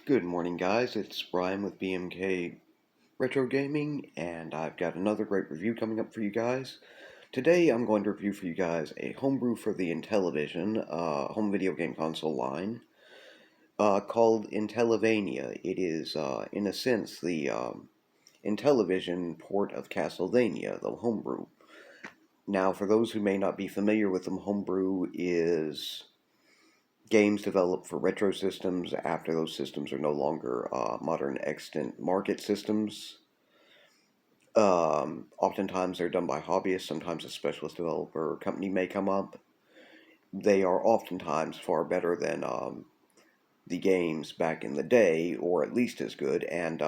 Good morning, guys. It's Brian with BMK Retro Gaming, and I've got another great review coming up for you guys. Today, I'm going to review for you guys a homebrew for the IntelliVision home video game console line called Intellivania. It is, in a sense, the IntelliVision port of Castlevania, the homebrew. Now, for those who may not be familiar with them, homebrew is games developed for retro systems after those systems are no longer modern extant market systems. Oftentimes they're done by hobbyists, sometimes a specialist developer or company may come up. They are oftentimes far better than the games back in the day, or at least as good, and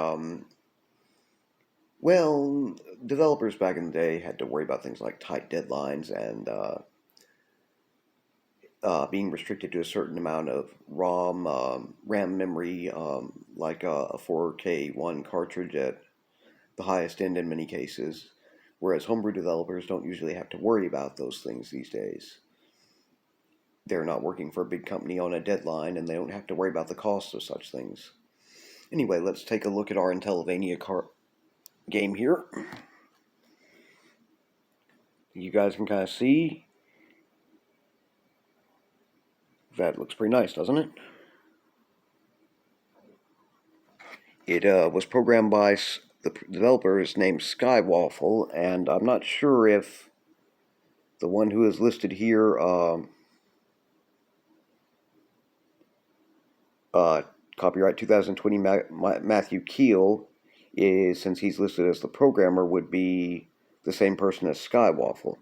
well, developers back in the day had to worry about things like tight deadlines and being restricted to a certain amount of RAM memory, like a 4K1 cartridge at the highest end in many cases, whereas homebrew developers don't usually have to worry about those things these days. They're not working for a big company on a deadline, and they don't have to worry about the cost of such things. Anyway, let's take a look at our Intellivania game here. You guys can kind of see. That looks pretty nice, doesn't it? It was programmed by the developer is named Skywaffle, and I'm not sure if the one who is listed here, copyright 2020 Matthew Keel, is, since he's listed as the programmer, would be the same person as Skywaffle.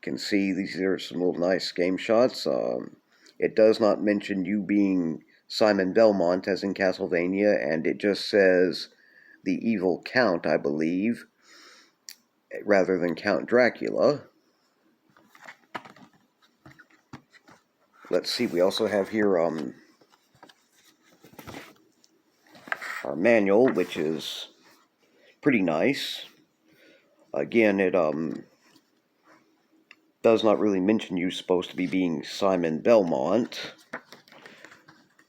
You can see these are some little nice game shots. It does not mention you being Simon Belmont as in Castlevania, and it just says the evil Count, I believe, rather than Count Dracula. Let's see, we also have here our manual, which is pretty nice. Again, it does not really mention you supposed to be being Simon Belmont,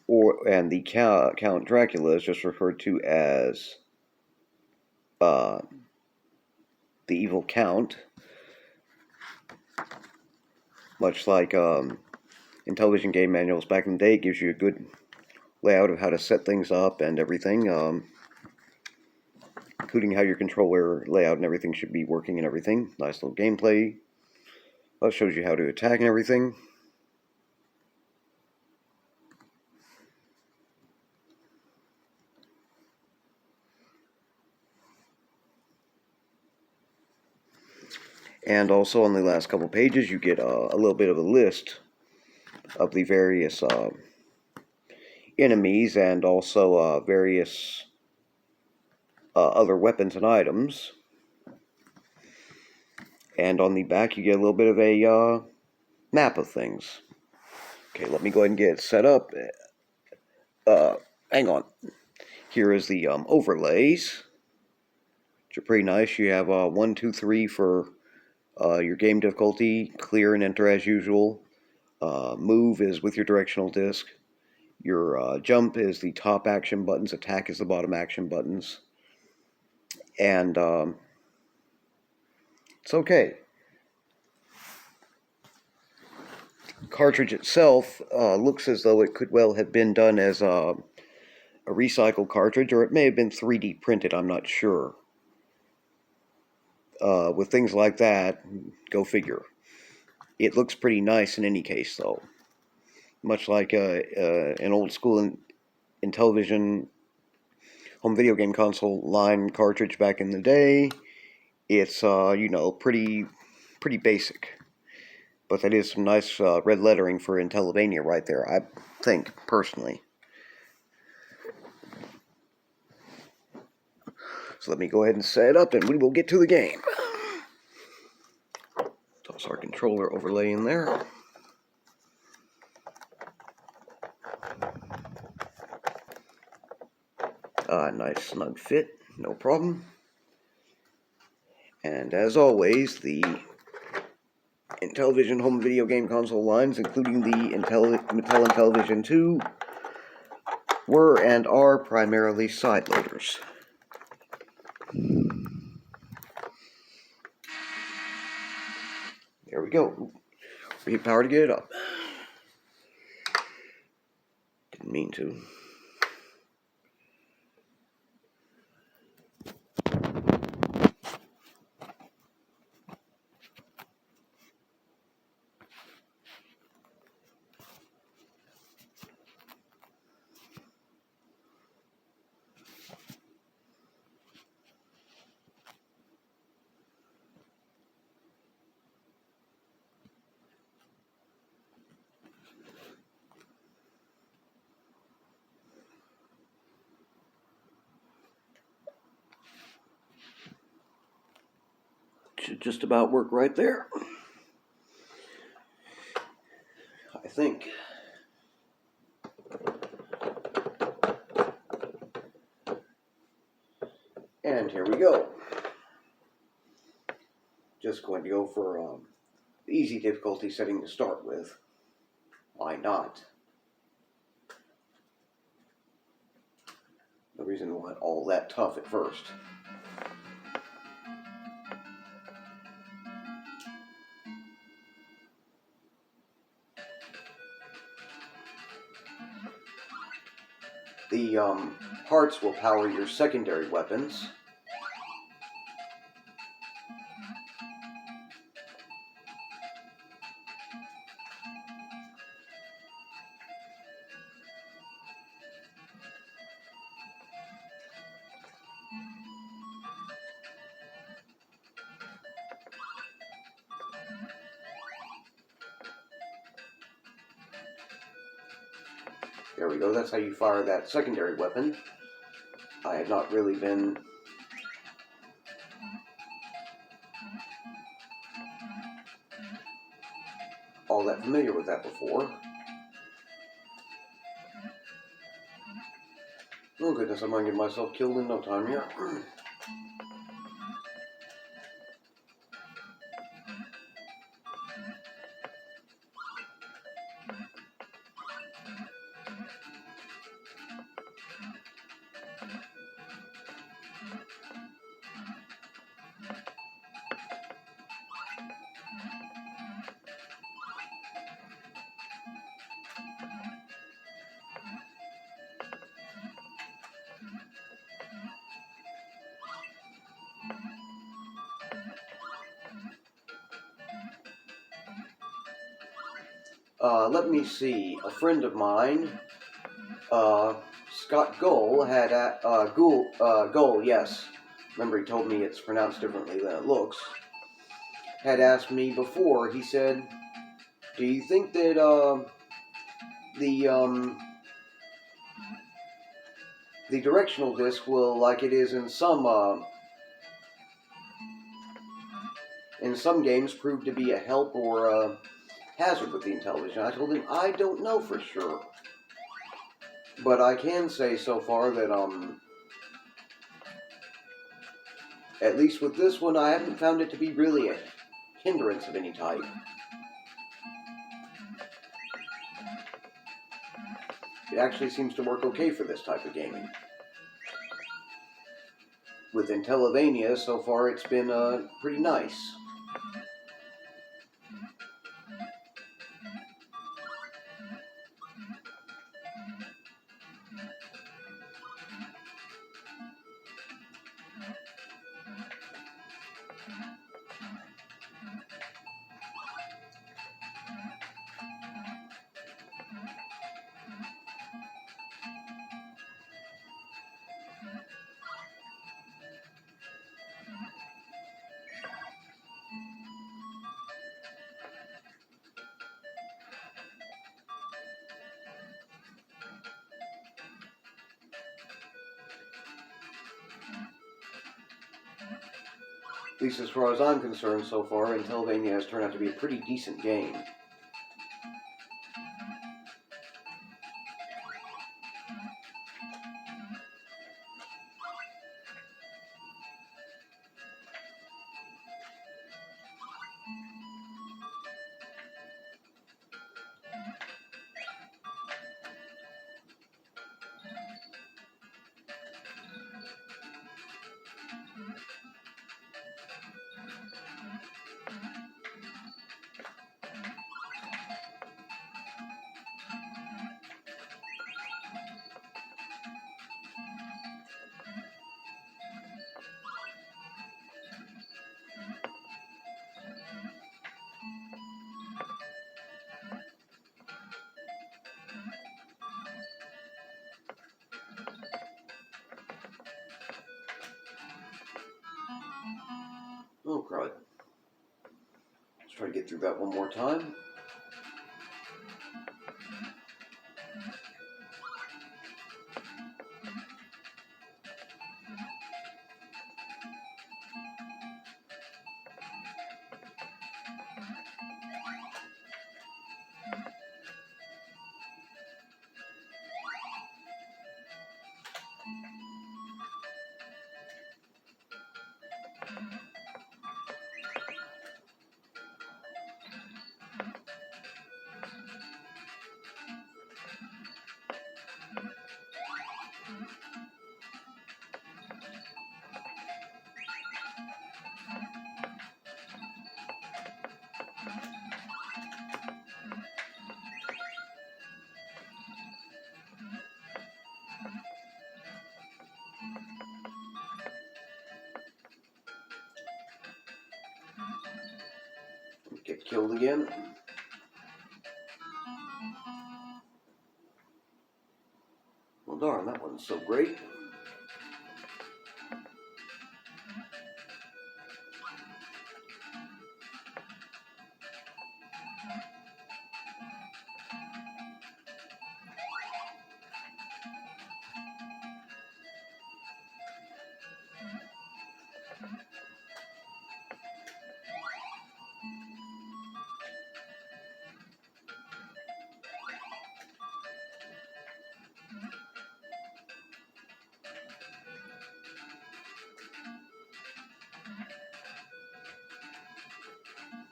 and the Count Dracula is just referred to as the evil Count, much like Intellivision game manuals back in the day. It gives you a good layout of how to set things up and everything, including how your controller layout and everything should be working and everything. Nice little gameplay. That shows you how to attack and everything. And also on the last couple pages, you get a little bit of a list of the various enemies and also various other weapons and items. And on the back, you get a little bit of a map of things. Okay, let me go ahead and get it set up. Hang on. Here is the overlays, which are pretty nice. You have 1, 2, 3 for your game difficulty, clear and enter as usual. Move is with your directional disc. Your jump is the top action buttons, attack is the bottom action buttons. And it's okay. The cartridge itself looks as though it could well have been done as a recycled cartridge, or it may have been 3D printed, I'm not sure. With things like that, go figure. It looks pretty nice in any case, though. Much like an old school Intellivision home video game console line cartridge back in the day, it's pretty basic. But that is some nice red lettering for Intellivania right there, I think, personally. So let me go ahead and set it up, and we will get to the game. Toss our controller overlay in there. Nice snug fit, no problem. And as always, the Intellivision home video game console lines, including the Mattel Intellivision 2, were and are primarily side loaders. There we go. We hit power to get it up. Didn't mean to. Should just about work right there, I think. And here we go. Just going to go for the easy difficulty setting to start with. Why not? No reason to want all that tough at first. The parts will power your secondary weapons. There we go, that's how you fire that secondary weapon. I had not really been all that familiar with that before. Oh goodness, I might get myself killed in no time here. Let me see. A friend of mine, Scott Gull, had Gull, yes. Remember, he told me it's pronounced differently than it looks. Had asked me before. He said, "Do you think that the directional disc will, like it is in some games, prove to be a help or a hazard with the Intellivision?" I told him I don't know for sure, but I can say so far that at least with this one, I haven't found it to be really a hindrance of any type. It actually seems to work okay for this type of gaming. With Intellivania, so far it's been pretty nice. At least as far as I'm concerned so far, Intellivania has turned out to be a pretty decent game. try to get through that one more time. Get killed again. Well, darn, that one's so great.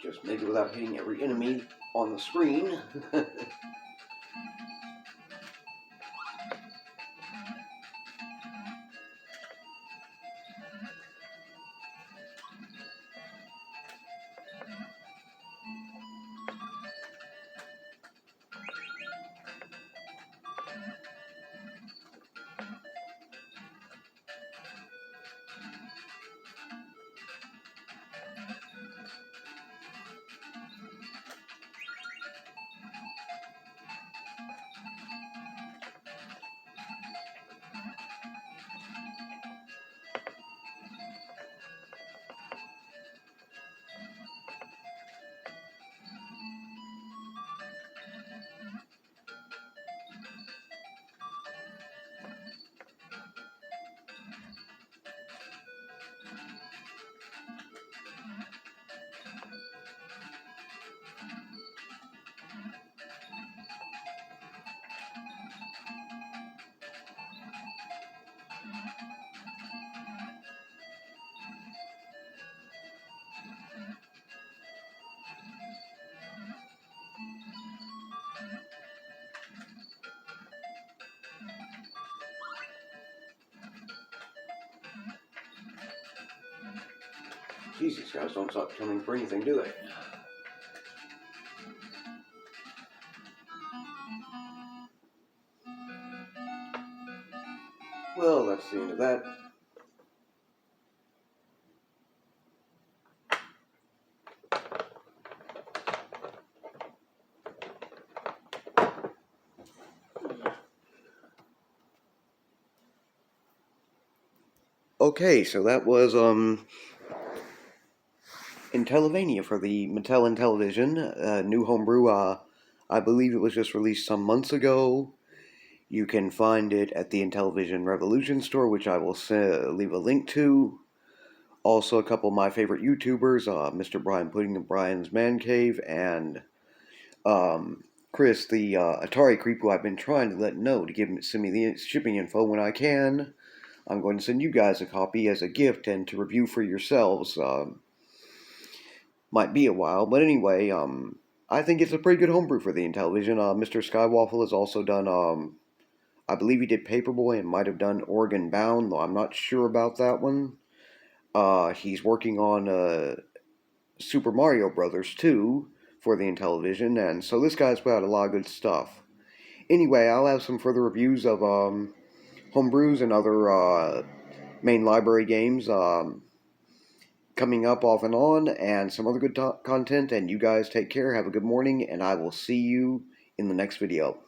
Just maybe without hitting every enemy on the screen. Jeez, these guys don't stop coming for anything, do they? Well, that's the end of that. Okay, so that was Intellivania for the Mattel Intellivision, new homebrew. I believe it was just released some months ago. You can find it at the IntelliVision Revolution store, which I will leave a link to. Also, a couple of my favorite YouTubers, Mr. Brian Pudding of Brian's Man Cave, and Chris, the Atari creep, who I've been trying to let know to send me the shipping info when I can. I'm going to send you guys a copy as a gift and to review for yourselves. Might be a while, but anyway, I think it's a pretty good homebrew for the Intellivision. Mr. Skywaffle has also done, I believe he did Paperboy and might have done Oregon Bound, though I'm not sure about that one. He's working on Super Mario Brothers 2 for the Intellivision, and so this guy's put out a lot of good stuff. Anyway, I'll have some further reviews of homebrews and other main library games coming up off and on, and some other good content, and you guys take care, have a good morning, and I will see you in the next video.